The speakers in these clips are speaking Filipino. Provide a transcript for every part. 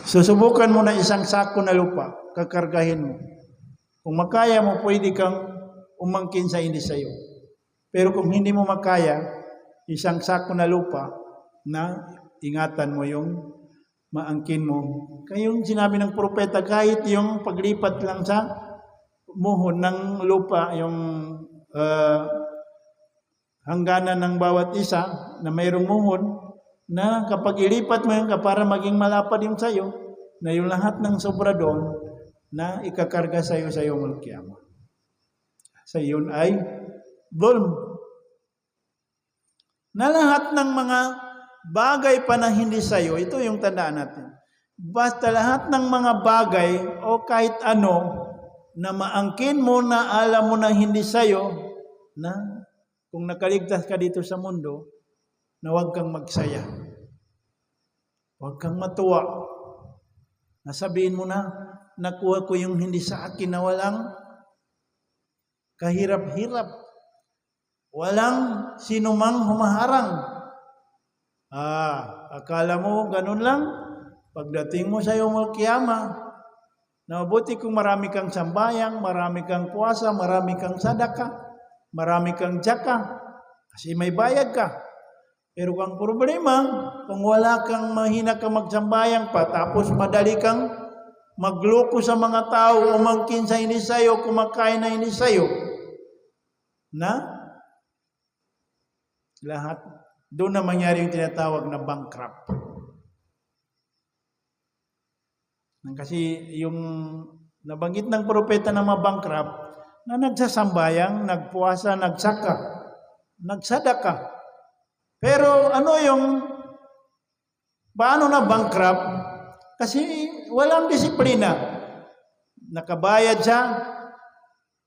Susubukan mo na isang sako na lupa, kakargahin mo. Kung makaya mo, pwede kang umangkin sa hindi sa'yo. Pero kung hindi mo makaya, isang sako na lupa na ingatan mo yung maangkin mo. Kaya yung sinabi ng propeta, kahit yung paglipat lang sa muhon ng lupa, yung hangganan ng bawat isa na mayroong muhon, na kapag ilipat mo yun para maging malapad yung sayo, na yung lahat ng sobra doon, na ikakarga sayo sa Yawmul Qiyamah. Sa iyon ay dhulm. Na lahat ng mga bagay pa na hindi sayo, ito yung tandaan natin. Basta lahat ng mga bagay o kahit ano na maangkin mo na alam mo na hindi sayo, na kung nakaligtas ka dito sa mundo, na huwag kang magsaya. Huwag kang matuwa. Nasabihin mo na, nakuha ko yung hindi sa akin na walang kahirap-hirap. Walang sinumang humaharang. Akala mo ganun lang? Pagdating mo sa Yawmul Qiyamah, na mabuti kung marami kang sambayang, marami kang puwasa, marami kang sadaka, marami kang jaka, kasi may bayad ka. Pero kung problema, kung wala kang mahina kang magsambayang pa, tapos madali kang magloko sa mga tao, umangkin sa hindi sa'yo, kumakain na hindi sa'yo, na lahat, doon na mangyari yung tinatawag na bankrupt. Kasi yung nabanggit ng propeta na mabankrupt, na nagsasambayang, nagpuwasa, nagsaka, nagsadaka. Pero ano yung, paano na bankrupt? Kasi walang disiplina. Nakabayad siya,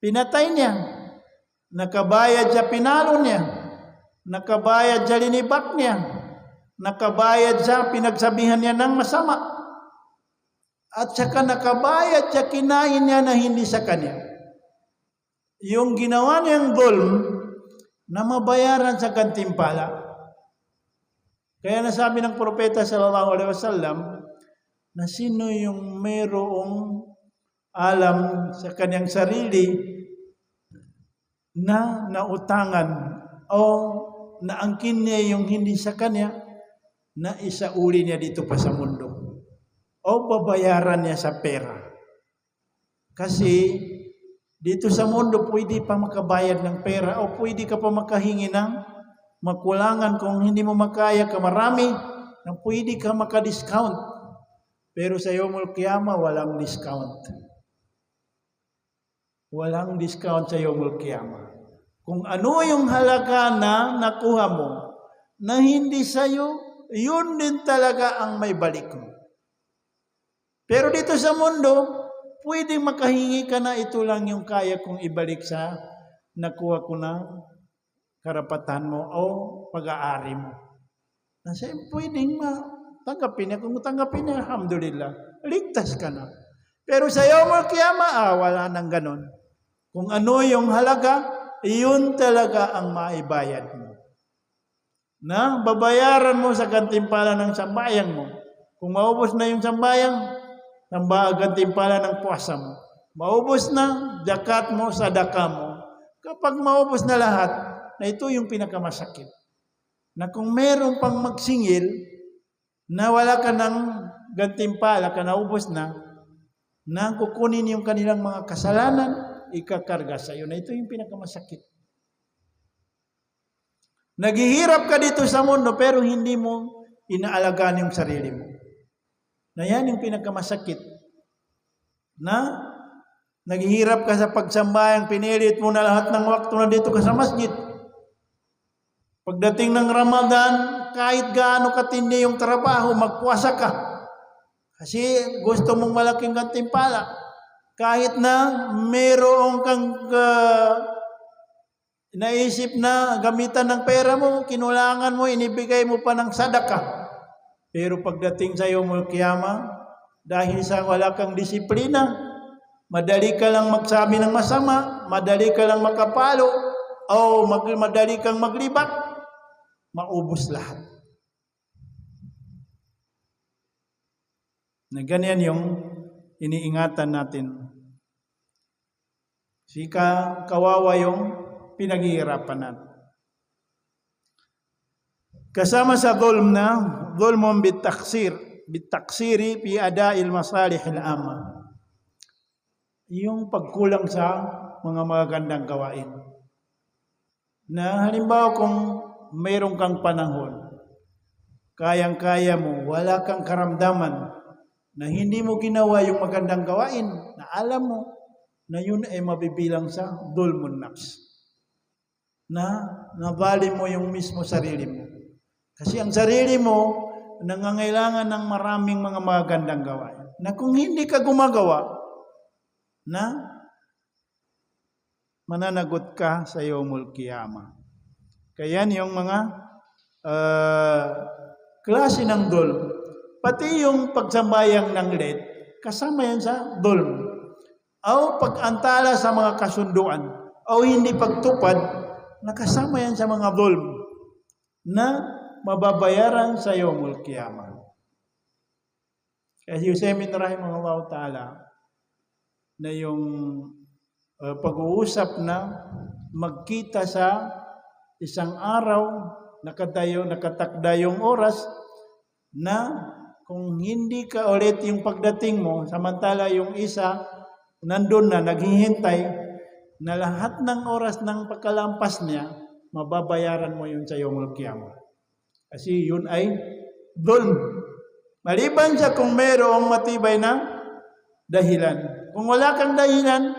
pinatay niya. Nakabayad siya, pinalo niya. Nakabayad siya, linibak niya. Nakabayad siya, pinagsabihan niya ng masama. At saka nakabayad siya, kinain niya na hindi sa kanya. Yung ginawa niyang dhulm, na mabayaran sa gantimpala. Kaya nasabi ng propeta sallallahu alaihi wasallam na sino yung mayroong alam sa kanyang sarili na nautangan o naangkin niya yung hindi sa kanya, na isauli niya dito pa sa mundo o babayaran niya sa pera. Kasi dito sa mundo pwede pa makabayad ng pera o pwede ka pa makahingi ng makulangan. Kung hindi mo makaya ka marami, na pwede ka maka-discount. Pero sa Yawmul Qiyamah, walang discount. Walang discount sa Yawmul Qiyamah. Kung ano yung halaga na nakuha mo, na hindi sa'yo, yun din talaga ang may balik mo. Pero dito sa mundo, pwedeng makahingi ka na ito lang yung kaya kong ibalik sa nakuha ko na karapatan mo o pag-aari mo. Kasi pwedeng tanggapin niya. Kung tanggapin niya, alhamdulillah, ligtas ka na. Pero sa Yawmul Qiyamah, wala nang ganon. Kung ano yung halaga, iyon talaga ang maibayad mo. Na babayaran mo sa gantimpala ng sambayang mo. Kung maubos na yung sambayang, gantimpala ng puwasa mo. Maubos na, zakat mo, sadaka mo. Kapag maubos na lahat, na ito yung pinakamasakit. Na kung meron pang magsingil, na wala ka ng gantimpala, ka naubos na kukunin yung kanilang mga kasalanan, ikakarga sa iyo. Na ito yung pinakamasakit. Naghihirap ka dito sa mundo, pero hindi mo inaalagaan yung sarili mo. Na yan yung pinakamasakit. Na naghihirap ka sa pagsambayang, pinilit mo na lahat ng waktu na dito ka sa masjid. Pagdating ng Ramadan, kahit gaano katindi yung trabaho, magpuwasa ka. Kasi gusto mong malaking gantimpala. Kahit na mayroong kang naisip na gamitan ng pera mo, kinulangan mo, inibigay mo pa ng sadaka. Pero pagdating sa Yawmul Qiyamah, dahil sa wala kang disiplina, madali ka lang magsabi ng masama, madali ka lang makapalo, o madali kang maglibak, maubos lahat. Na ganyan yung iniingatan natin. Kawawa yung pinaghihirapan natin. Kasama sa dhulm na, dhulmun bitaksiri fi ada'il masalih al-amma. Yung pagkulang sa mga magagandang gawain. Na halimbawa kung mayroon kang panahon, kayang-kaya mo, wala kang karamdaman na hindi mo ginawa yung magandang gawain, na alam mo na yun ay mabibilang sa dhulmun nafs. Na nabali mo yung mismo sarili mo. Kasi ang sarili mo nangangailangan ng maraming mga magandang gawain. Na kung hindi ka gumagawa, na mananagot ka sa yawmul qiyamah. Kaya yung mga klase ng dhulm, pati yung pagsambayang ng late, kasama yan sa dhulm. O pag-antala sa mga kasunduan, o hindi pagtupad, nakasama yan sa mga dhulm na mababayaran sa yawmul qiyamah. Kaya Yusemin rahimahullah ta'ala, na yung pag-uusap na magkita sa isang araw, nakatakda yung oras, na kung hindi ka ulit yung pagdating mo, samantala yung isa, nandun na, naghihintay, na lahat ng oras ng pagkalampas niya, mababayaran mo yun sa yawmul qiyamah. Kasi yun ay dhulm. Maliban sa kung mayroong matibay na dahilan. Kung wala kang dahilan,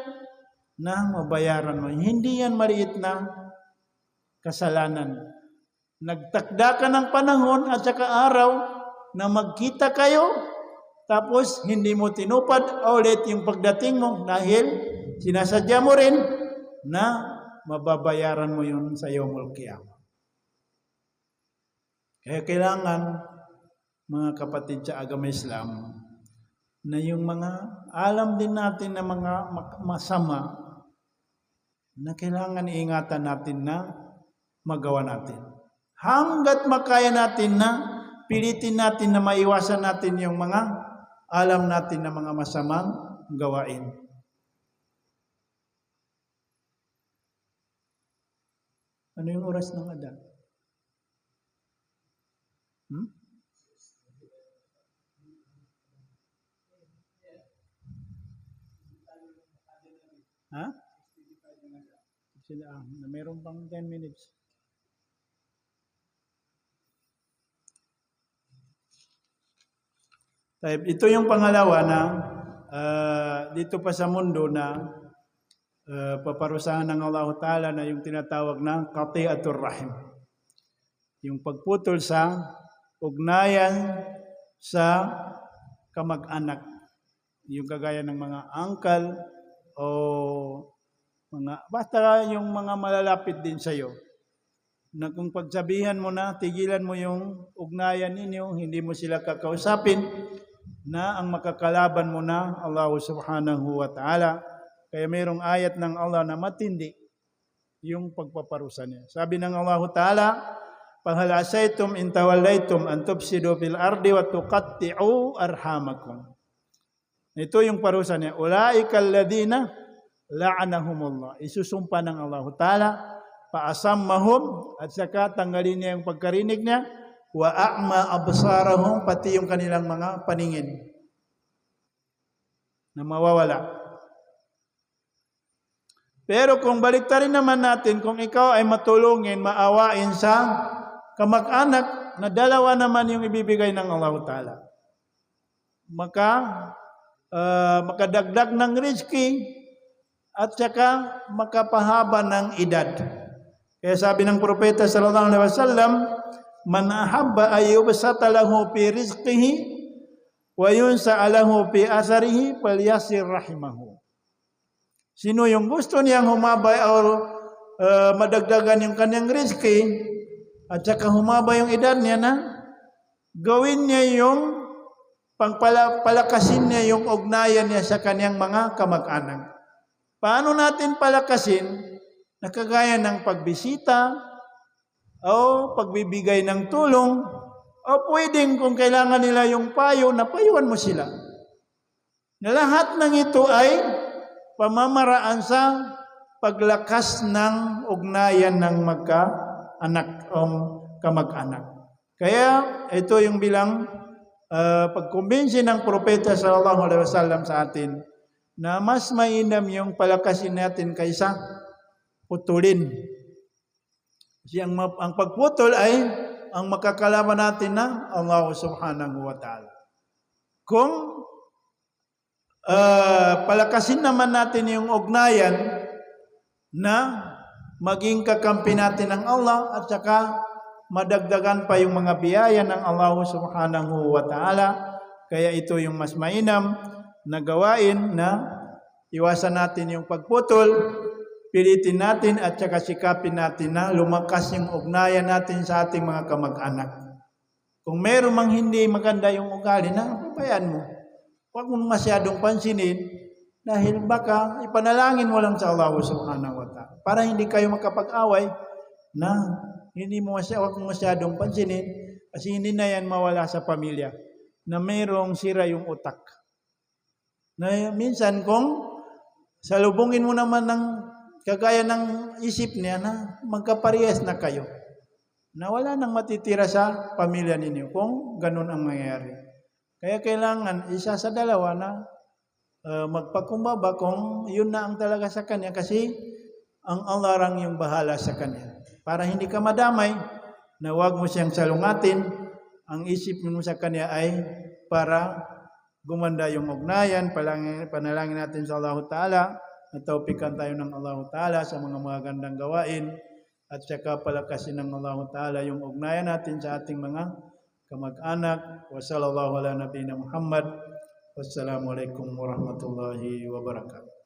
na mabayaran mo. Hindi yan maliit na kasalanan. Nagtakda ka ng panahon at saka araw na magkita kayo, tapos hindi mo tinupad ulit yung pagdating mo dahil sinasadya mo rin na mababayaran mo yun sa yawmul qiyamah. Kaya kailangan, mga kapatid sa agama Islam, na yung mga alam din natin na mga masama na kailangan iingatan natin na magawa natin. Hanggat makaya natin na pilitin natin na maiwasan natin yung mga alam natin na mga masamang gawain. Ano yung oras ng adan? Ha? Meron pang 10 minutes. Ito yung pangalawa na dito pa sa mundo na paparusahan ng Allah Ta'ala na yung tinatawag na qati'atur rahim. Yung pagputol sa ugnayan sa kamag-anak. Yung kagaya ng mga uncle o basta yung mga malalapit din sa iyo. Na kung pagsabihan mo na, tigilan mo yung ugnayan ninyo, hindi mo sila kakausapin, na ang makakalaban mo na Allah subhanahu wa ta'ala. Kaya mayroong ayat ng Allah na matindi yung pagpaparusa niya. Sabi ng Allah ta'ala, "Fahal asaytum in tawallaytum an tufsidu fil ardi wa tuqatti'u arhamakum." Ito yung parusa niya. Ulaikal ladina la'anahumullah. Isusumpa ng Allah ta'ala, paasammahum, at saka tanggalin niya yung pagkarinig niya, wa a'ma absarahum, pati yung kanilang mga paningin na mawawala. Pero kung baliktarin naman natin, kung ikaw ay matulungin, maawain sa kamag-anak, na dalawa naman yung ibibigay ng Allah ta'ala. Makadagdag ng rizki at saka makapahaba ng edad. Kaya sabi ng propeta sallallahu alaihi wasallam, "Man ahabba ayyubsata lahu fi rizqihi wa yunsa'a lahu fi atharihi falyasir rahimahu." Sino yung gusto niyang humaba o madagdagan yung kanyang rizki at saka humaba yung edad niya, na gawin niya yung palakasin niya yung ugnayan niya sa kanyang mga kamag-anak. Paano natin palakasin? Nakagaya ng pagbisita o pagbibigay ng tulong, o pwedeng kung kailangan nila yung payo, napayuan mo sila. Na lahat ng ito ay pamamaraan sa paglakas ng ugnayan ng magkaanak o kamag-anak. Kaya ito yung bilang pagkumbinsi ng propeta sallallahu alaihi wasallam sa atin na mas mainam yung palakasin natin kaysa putulin. Kasi ang pagputol ay ang makakalaban natin na Allah subhanahu wa ta'ala. Kung palakasin naman natin yung ugnayan na maging kakampi natin ng Allah at saka madagdagan pa yung mga biyaya ng Allah subhanahu wa ta'ala. Kaya ito yung mas mainam na gawain na iwasan natin yung pagputol, pilitin natin at saka sikapin natin na lumakas yung ugnayan natin sa ating mga kamag-anak. Kung meron mang hindi maganda yung ugali, pabayaan mo. Huwag mo masyadong pansinin dahil baka ipanalangin mo lang sa Allah subhanahu wa ta'ala para hindi kayo makapag-away na huwag mo masyadong pansinin kasi hindi na yan mawala sa pamilya na mayroong sira yung utak. Na minsan kung salubungin mo naman ng kagaya ng isip niya na magkaparehas na kayo, na wala nang matitira sa pamilya ninyo kung ganun ang mangyayari. Kaya kailangan isa sa dalawa na magpakumbaba kung yun na ang talaga sa kanya kasi ang Allah lang yung bahala sa kanya. Para hindi ka madamay na huwag mo siyang salungatin, ang isip mo sa kanya ay para gumanda yung ugnayan, panalangin natin sa Allah Ta'ala, na taupikan tayo ng Allah Ta'ala sa mga magandang gawain, at saka palakasin ng Allah Ta'ala yung ugnayan natin sa ating mga kamag-anak. Wa sallallahu ala nabiyina Muhammad. Wassalamualaikum warahmatullahi wabarakatuh.